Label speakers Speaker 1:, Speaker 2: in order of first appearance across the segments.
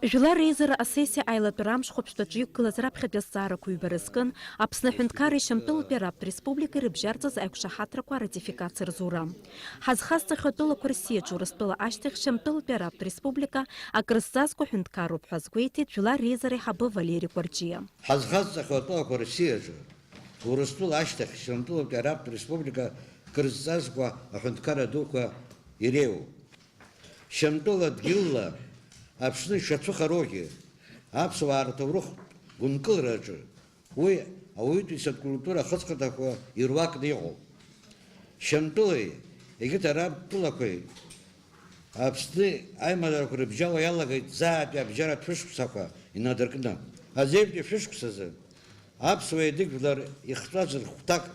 Speaker 1: Жила рейзера асессия айлатурам шхопштаджи кылазрап хабясара куйберескын, апсна хюнткары шамтыл перапт республика рыбжарцаз айкшахатраква ратификация разура. Хазхаста хатула курсия джурастула аштых шамтыл перапт республика, а крысцазку хюнткару пхазгуйти жила рейзеры хабы Валерий Кварджия.
Speaker 2: Хазхаста хатула курсия джурастула аштых шамтыл перапт республика, крысцазку хюнткара дука иреу. Шамтула дгилла Апшны шатсу хароги, апсуар таврух гункл раджу. Уй, а уйти культура хацкатаху ирвак нио. Шамтулы, егет араб тулакой. Апсны аймадар курбжава яллагай заапи абжара тфишксака и надыркна. А зевди фишксазы. Апсуай дигвлар ихтазыр хутак.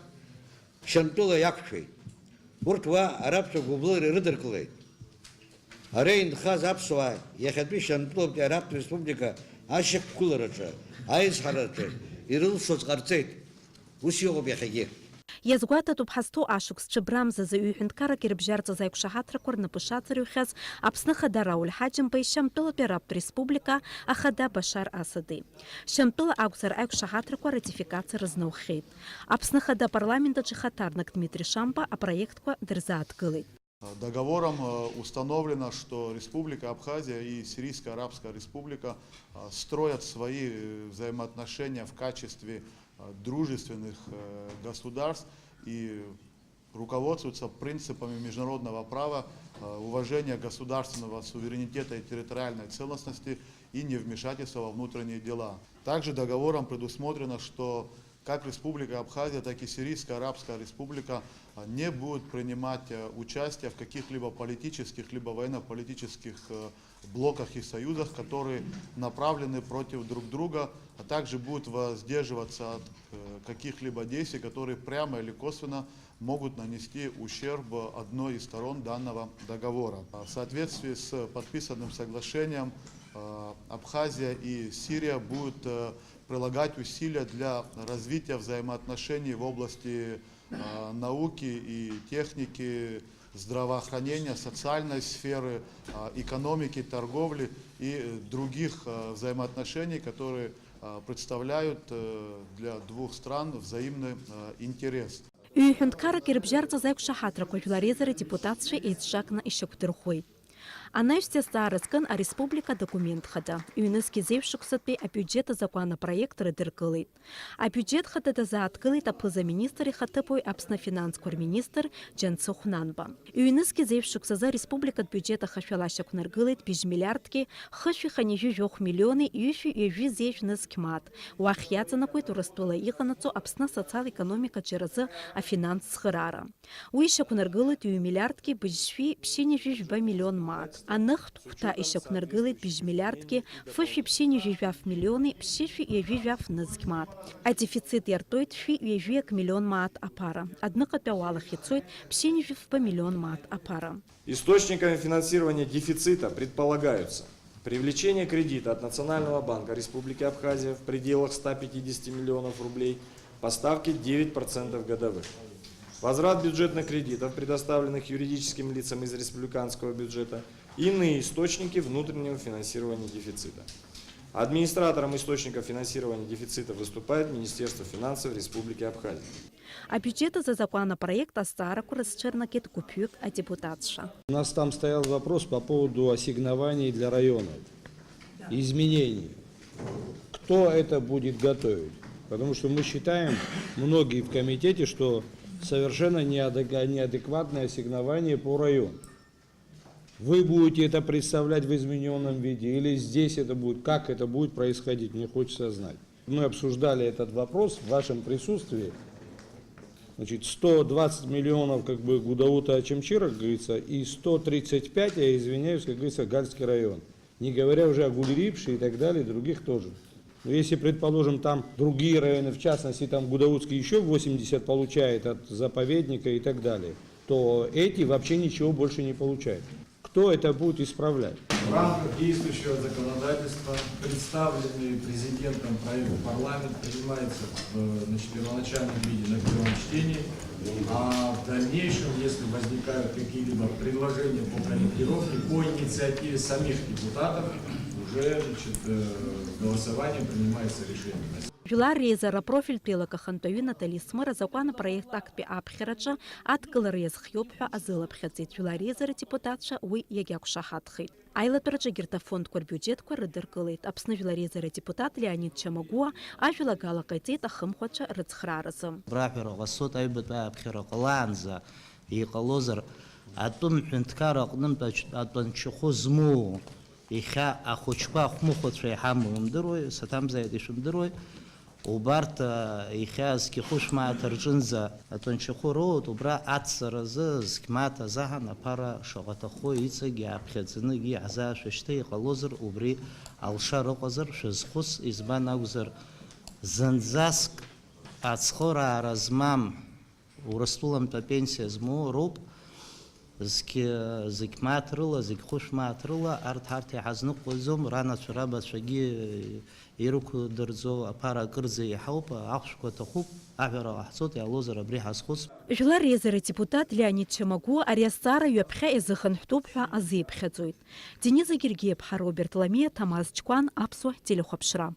Speaker 2: Шамтулы якшей. Уртва арабту гублыры рыдырклай. Арейн хаз апсуа, яхатби шамтулы араб республика ашик кулараджа, айз хараджа, ирыл соцгарцейт. Усиого бяхаги.
Speaker 1: Язгуата тупхасту ашукс чебрамза за уюхенткара кирбжарца за экшахатра корна пышацарюхаз, апсна хадара ульхаджим бай шамтула перапт республика, а хада Башар Асады. Шамтула ауксар экшахатра кор ратификация разнаухейт. Апсна хада парламента чехатарнак Дмитрий Шамба, а проект ко дерза открылый.
Speaker 3: Договором установлено, что Республика Абхазия и Сирийская Арабская Республика строят свои взаимоотношения в качестве дружественных государств и руководствуются принципами международного права, уважения государственного суверенитета и территориальной целостности и невмешательства во внутренние дела. Также договором предусмотрено, что как Республика Абхазия, так и Сирийская Арабская Республика не будут принимать участие в каких-либо политических, либо военно-политических блоках и союзах, которые направлены против друг друга, а также будут воздерживаться от каких-либо действий, которые прямо или косвенно могут нанести ущерб одной из сторон данного договора. В соответствии с подписанным соглашением Абхазия и Сирия будут прилагать усилия для развития взаимоотношений в области науки и техники, здравоохранения, социальной сферы, экономики, торговли и других взаимоотношений, которые представляют для двух стран взаимный интерес.
Speaker 1: Уюхенткара кирбжарца за экшахатра культурарезеры депутатши эйцшакна ищоктырхуй. Анаштя старыскан, а республика документ хада. Юнески зевшук сатпе, а бюджета законопроект рыдыркылый. А бюджет хада да за откылый тапыза министр и хатыпой апсна финанс министр Джан Сухнанба. Юнески зевшук за республика бюджета хашвелащак наргылый 5 миллиардки, хашви ханижу жох миллионы юши южи зев нескмат. Уахьяца на койт урастула иханацу апсна социал-экономика через а финанс схырара. Уишак наргылый 2 миллиардки бжви пшини жуж 2 миллион мат. Анах тухта ишак наргылит 5 миллиардки, фыши пшини жужвяв миллионы, пшиши и жужвяв назгмат. А дефицит яртоит ши и жуек миллион мат апара. Однако пяуалах яцоит пшини жув по миллион мат апара.
Speaker 4: Источниками финансирования дефицита предполагаются привлечение кредита от Национального банка Республики Абхазия в пределах 150 миллионов рублей по ставке 9% годовых. Возврат бюджетных кредитов, предоставленных юридическим лицам из республиканского бюджета, и иные источники внутреннего финансирования дефицита. Администратором источников финансирования дефицита выступает Министерство финансов Республики Абхазия.
Speaker 1: А бюджета за законопроект Астараку расчернакет купюк, а депутатша.
Speaker 5: У нас там стоял вопрос по поводу ассигнований для районов, изменений. Кто это будет готовить? Потому что мы считаем, многие в комитете, что совершенно неадекватное ассигнование по району. Вы будете это представлять в измененном виде или здесь это будет, как это будет происходить, мне хочется знать. Мы обсуждали этот вопрос в вашем присутствии. Значит, 120 миллионов как бы Гудаута Ачамчира, как говорится, и 135, я извиняюсь, как говорится, Гальский район. Не говоря уже о Гулерипше и так далее, других тоже. Но если, предположим, там другие районы, в частности, там Гудаутский еще 80 получает от заповедника и так далее, то эти вообще ничего больше не получают. кто это будет исправлять?
Speaker 4: В рамках действующего законодательства, представленный президентом проект в парламент принимается в первоначальном виде на первом чтении, а в дальнейшем, если возникают какие-либо предложения по корректировке, по инициативе самих депутатов, уже голосованием принимается решение.
Speaker 1: Юлар резера профиль прилака хантою Натали Смыра законопроект акпи апхерача аткыл рез хьопха азыла пхецит юлар резера депутатша уй ягяк шахатхи. Айла турача гиртафонд кор бюджет кор рыдыркылыт. Апсны юлар резера депутат Леонид Чамагуа, а юлагала кайтит ахымхоча рыцхраразым.
Speaker 6: Брахера гасот айбет апхера каланза и калозер атум хинткара кным атон чухозму иха ахочка хмухотши хамум дырой сатам заедишим дырой وبارت إخاز كخوش مع ترجنزة أتنشخورود وبرا أتصرز كمات زهنا برا شغط خوي يتسجي عبخزنجي عزاش شتي قلوزر وبري الشر قزر شزخوس إزبان أوزر زنزاسك أتصخورا رزمام ورستولم تبينسي زمو روب زك ماترلا زك خوش ماترلا أرد هارتي عزنق وزوم رانا شرابة شجي يروكو درزو أبارا كرزي حوب عقشكو تخوب أعبر أحصوت يا لوزر بريح أسخوص.
Speaker 1: Юлар резера депутат Леонид Чамагуа ариастара юапхе изыхан хтубха азиб хедзуит. Дениза Гергиев Роберт Ламия Тамаз Чкуан Апсу телехопшра.